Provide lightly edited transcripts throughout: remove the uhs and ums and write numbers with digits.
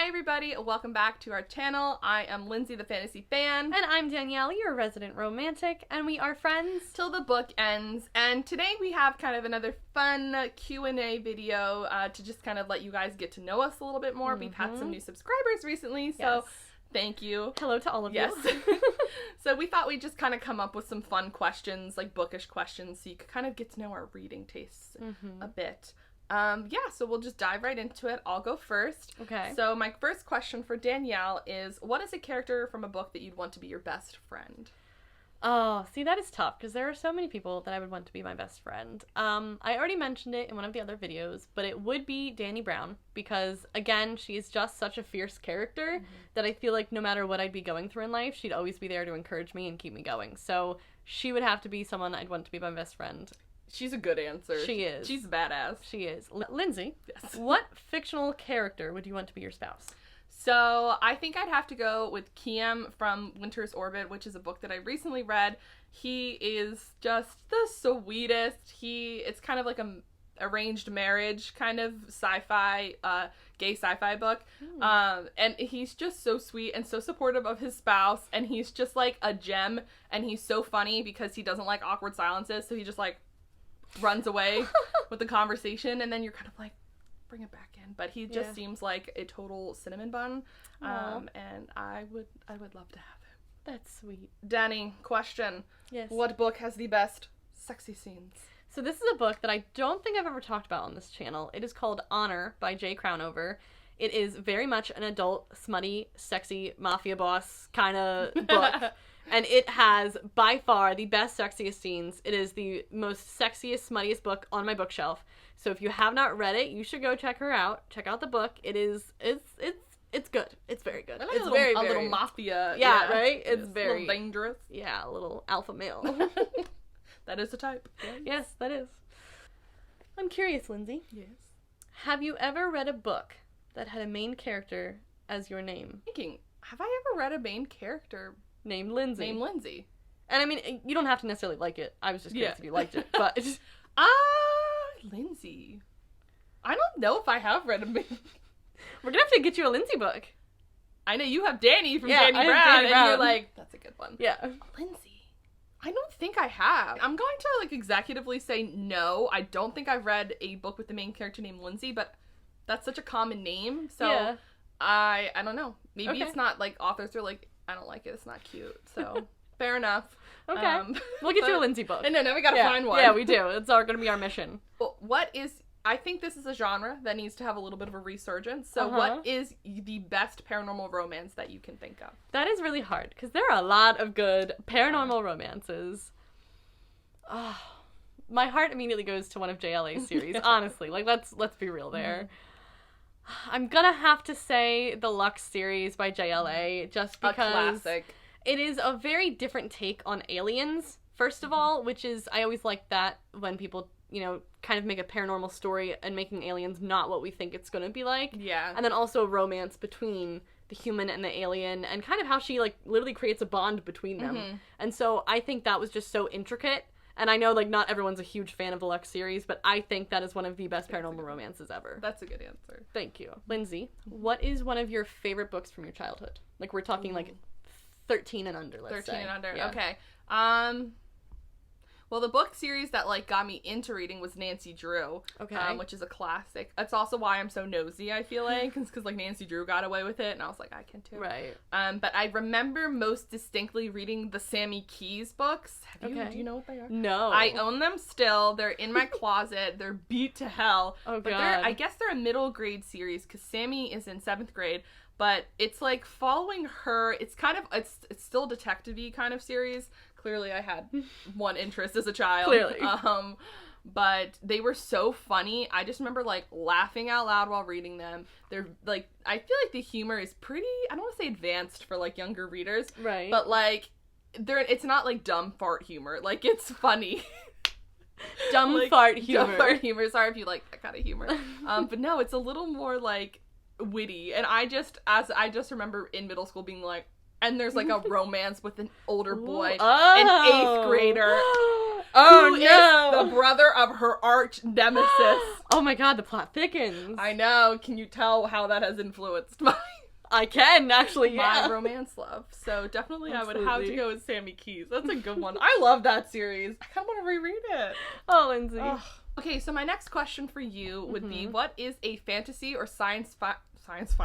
everybody, welcome back to our channel. I am Lindsay, the fantasy fan. And I'm Danielle, your resident romantic, and we are friends till the book ends. And today we have kind of another fun Q&A video to just kind of let you guys get to know us a little bit more. We've had some new subscribers recently, so thank you. Hello to all of you. So we thought we'd just kind of come up with some fun questions, like bookish questions, so you could kind of get to know our reading tastes a bit. So we'll just dive right into it. I'll go first. Okay. So my first question for Danielle is, what is a character from a book that you'd want to be your best friend? Oh, see, that is tough, because there are so many people that I would want to be my best friend. I already mentioned it in one of the other videos, but it would be Dani Brown, because, again, she is just such a fierce character that I feel like no matter what I'd be going through in life, she'd always be there to encourage me and keep me going. So she would have to be someone I'd want to be my best friend. She's a good answer. She is. She's badass. She is. Lindsay, yes. What fictional character would you want to be your spouse? So I think I'd have to go with Kiem from Winter's Orbit, which is a book that I recently read. He is just the sweetest. It's kind of like a arranged marriage kind of sci-fi, gay sci-fi book. And he's just so sweet and so supportive of his spouse. And he's just like a gem. And he's so funny because he doesn't like awkward silences. So he just like runs away with the conversation, and then you're kind of like, bring it back in. But he just seems like a total cinnamon bun, and I would love to have him. That's sweet. Dani, question. Yes. What book has the best sexy scenes? So this is a book that I don't think I've ever talked about on this channel. It is called Honor by Jay Crownover. It is very much an adult, smutty, sexy, mafia boss kind of book. And it has, by far, the best, sexiest scenes. It is the most sexiest, smuttiest book on my bookshelf. So if you have not read it, you should go check her out. Check out the book. It's good. It's very good. Like it's a little mafia. Yeah, right? It's very... a little dangerous. Yeah, a little alpha male. That is the type. Yes, that is. I'm curious, Lindsay. Yes. Have you ever read a book that had a main character as your name? Thinking, have I ever read a main character named Lindsay? And I mean, you don't have to necessarily like it. I was just curious if you liked it. But Lindsay. I don't know if I have read a main... We're gonna have to get you a Lindsay book. I know you have Dani from Dani Brown, and you're like, that's a good one. Yeah. Lindsay. I don't think I have. I'm going to, like, executively say no. I don't think I've read a book with the main character named Lindsay, but that's such a common name, so I don't know. Maybe it's not, like, authors are like, I don't like it, it's not cute, so fair enough. Okay. We'll get you a Lindsay book. And now we gotta find one. Yeah, we do. It's all gonna be our mission. Well, I think this is a genre that needs to have a little bit of a resurgence, so what is the best paranormal romance that you can think of? That is really hard, because there are a lot of good paranormal romances. Oh, my heart immediately goes to one of JLA's series, honestly. Like, let's be real there. I'm gonna have to say the Lux series by JLA, just because a classic. It is a very different take on aliens, first of all, which is, I always like that when people, you know, kind of make a paranormal story and making aliens not what we think it's gonna be like. Yeah. And then also romance between the human and the alien, and kind of how she, like, literally creates a bond between them. And so I think that was just so intricate. And I know, like, not everyone's a huge fan of the Lux series, but I think that is one of the best paranormal romances ever. That's a good answer. Thank you. Lindsay, what is one of your favorite books from your childhood? Like, we're talking, like, 13 and under, let's say. 13 and under, yeah. Okay. Well, the book series that, like, got me into reading was Nancy Drew, which is a classic. That's also why I'm so nosy, I feel like, because, like, Nancy Drew got away with it, and I was like, I can too. Right. But I remember most distinctly reading the Sammy Keys books. Do you know what they are? No. I own them still. They're in my closet. They're beat to hell. Oh, but God. I guess they're a middle grade series, because Sammy is in 7th grade. But it's, like, following her. It's kind of, it's still a detective-y kind of series. Clearly, I had one interest as a child. Clearly. But they were so funny. I just remember, like, laughing out loud while reading them. They're, like, I feel like the humor is pretty, I don't want to say advanced for, like, younger readers. Right. But, like, it's not, like, dumb fart humor. Like, it's funny. Dumb fart humor. Dumb fart humor. Sorry if you like that kind of humor. But no, it's a little more, like, witty. And I just remember in middle school being like, and there's, like, a romance with an older boy, an 8th grader. Oh, Who no. is the brother of her arch nemesis? Oh my god, the plot thickens. I know. Can you tell how that has influenced my I can, actually, yeah. my romance love? So definitely Absolutely. I would have to go with Sammy Keys. That's a good one. I love that series. I kind of want to reread it. Oh, Lindsay. Ugh. Okay, so my next question for you would be, what is a fantasy or science Science.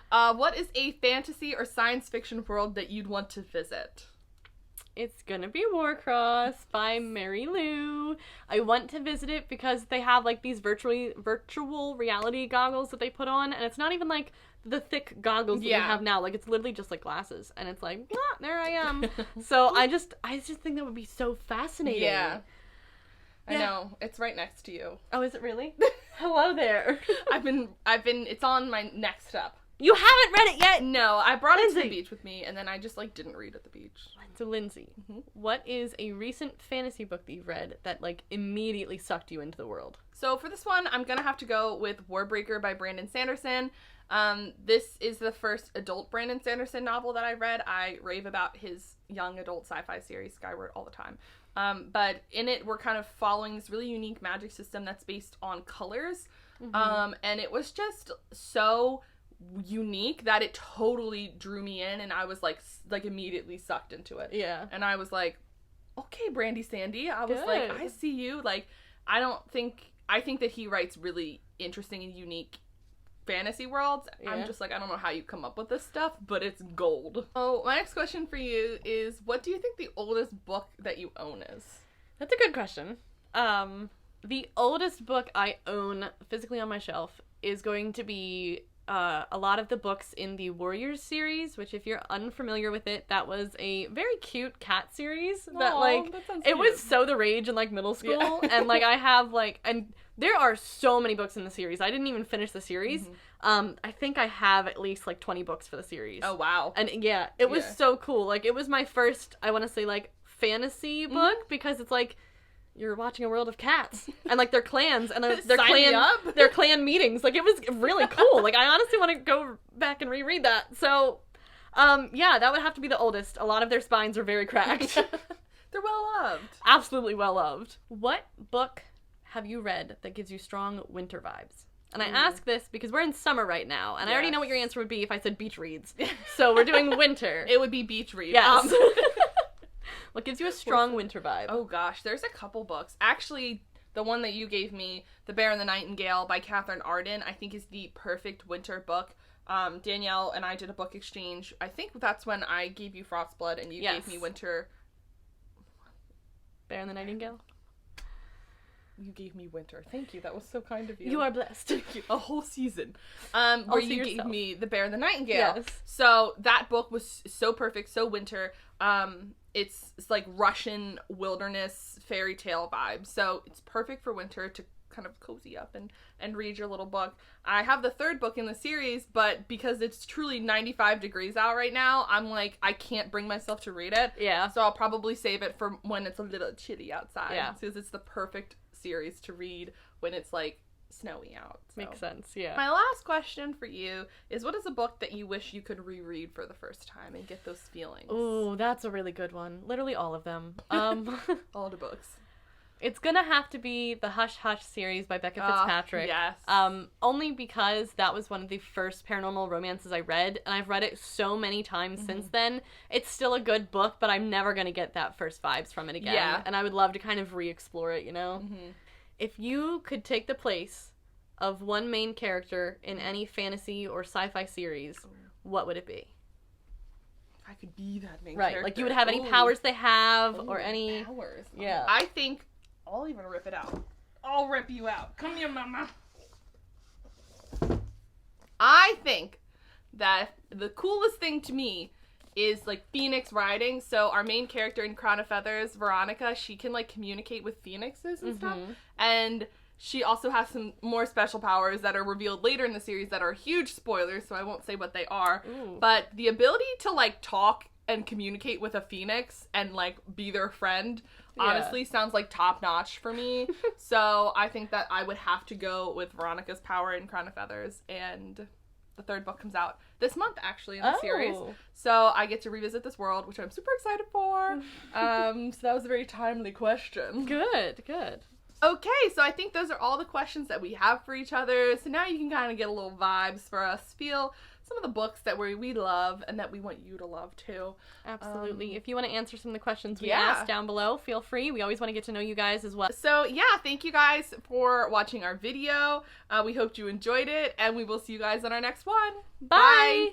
What is a fantasy or science fiction world that you'd want to visit? It's gonna be Warcross by Mary Lou. I want to visit it because they have, like, these virtual reality goggles that they put on, and it's not even, like, the thick goggles that we have now. Like, it's literally just, like, glasses, and it's like, ah, there I am. So I just think that would be so fascinating. Yeah. I know. It's right next to you. Oh, is it really? Hello there. It's on my next step. You haven't read it yet? No, I brought it to Lindsay. the beach with me, and then I just, like, didn't read at the beach. So, Lindsay, what is a recent fantasy book that you've read that, like, immediately sucked you into the world? So for this one, I'm gonna have to go with Warbreaker by Brandon Sanderson. This is the first adult Brandon Sanderson novel that I read. I rave about his young adult sci-fi series, Skyward, all the time. But in it, we're kind of following this really unique magic system that's based on colors. And it was just so unique that it totally drew me in, and I was like immediately sucked into it. Yeah. And I was like, okay, Brandy Sandy. I was like, I see you. Like, I think that he writes really interesting and unique fantasy worlds. Yeah. I'm just like, I don't know how you come up with this stuff, but it's gold. Oh, my next question for you is, what do you think the oldest book that you own is? That's a good question. The oldest book I own physically on my shelf is going to be a lot of the books in the Warriors series, which, if you're unfamiliar with it, that was a very cute cat series that, like, it was so the rage in, like, middle school. And, like, I have, like, and there are so many books in the series. I didn't even finish the series. I think I have at least, like, 20 books for the series. Oh, wow. And, yeah, it was so cool. Like, it was my first, I want to say, like, fantasy book, because it's, like, you're watching a world of cats, and, like, their clans, and their clan meetings. Like, it was really cool. Like, I honestly want to go back and reread that. So, yeah, that would have to be the oldest. A lot of their spines are very cracked. They're well-loved. Absolutely well-loved. What book have you read that gives you strong winter vibes? And I ask this because we're in summer right now, and I already know what your answer would be if I said beach reads. So we're doing winter. It would be beach reads. Yes. What gives you a strong winter vibe? Oh gosh, there's a couple books. Actually, the one that you gave me, The Bear and the Nightingale by Catherine Arden, I think is the perfect winter book. Danielle and I did a book exchange. I think that's when I gave you Frostblood and you gave me Winter. Bear and the Nightingale? You gave me Winter. Thank you. That was so kind of you. You are blessed. Thank you. A whole season. Where you gave me The Bear and the Nightingale. Yes. So that book was so perfect, so winter. It's like Russian wilderness fairy tale vibe. So it's perfect for winter to kind of cozy up and read your little book. I have the third book in the series, but because it's truly 95 degrees out right now, I'm like, I can't bring myself to read it. Yeah. So I'll probably save it for when it's a little chilly outside. Yeah. Because it's the perfect series to read when it's like snowy out. So. Makes sense, yeah. My last question for you is, what is a book that you wish you could reread for the first time and get those feelings? Ooh, that's a really good one. Literally all of them. All the books. It's gonna have to be the Hush Hush series by Becca Fitzpatrick. Yes. Only because that was one of the first paranormal romances I read, and I've read it so many times since then. It's still a good book, but I'm never gonna get that first vibes from it again. Yeah. And I would love to kind of re-explore it, you know? If you could take the place of one main character in any fantasy or sci-fi series, what would it be? If I could be that main character. Right, like you would have any powers they have, or any... powers. Yeah. I think I'll even rip it out. I'll rip you out. Come here, mama. I think that the coolest thing to me is, like, Phoenix riding. So our main character in Crown of Feathers, Veronica, she can, like, communicate with phoenixes and stuff. And she also has some more special powers that are revealed later in the series that are huge spoilers, so I won't say what they are. Ooh. But the ability to, like, talk and communicate with a phoenix and, like, be their friend honestly sounds like top-notch for me. So I think that I would have to go with Veronica's power in Crown of Feathers, and The third book comes out this month, actually, in the series. Oh. So I get to revisit this world, which I'm super excited for. So that was a very timely question. Good, good. Okay, so I think those are all the questions that we have for each other. So now you can kind of get a little vibes for us, feel some of the books that we love and that we want you to love too. Absolutely. If you want to answer some of the questions we yeah. asked down below, feel free. We always want to get to know you guys as well. So yeah, thank you guys for watching our video. We hope you enjoyed it, and we will see you guys on our next one. Bye!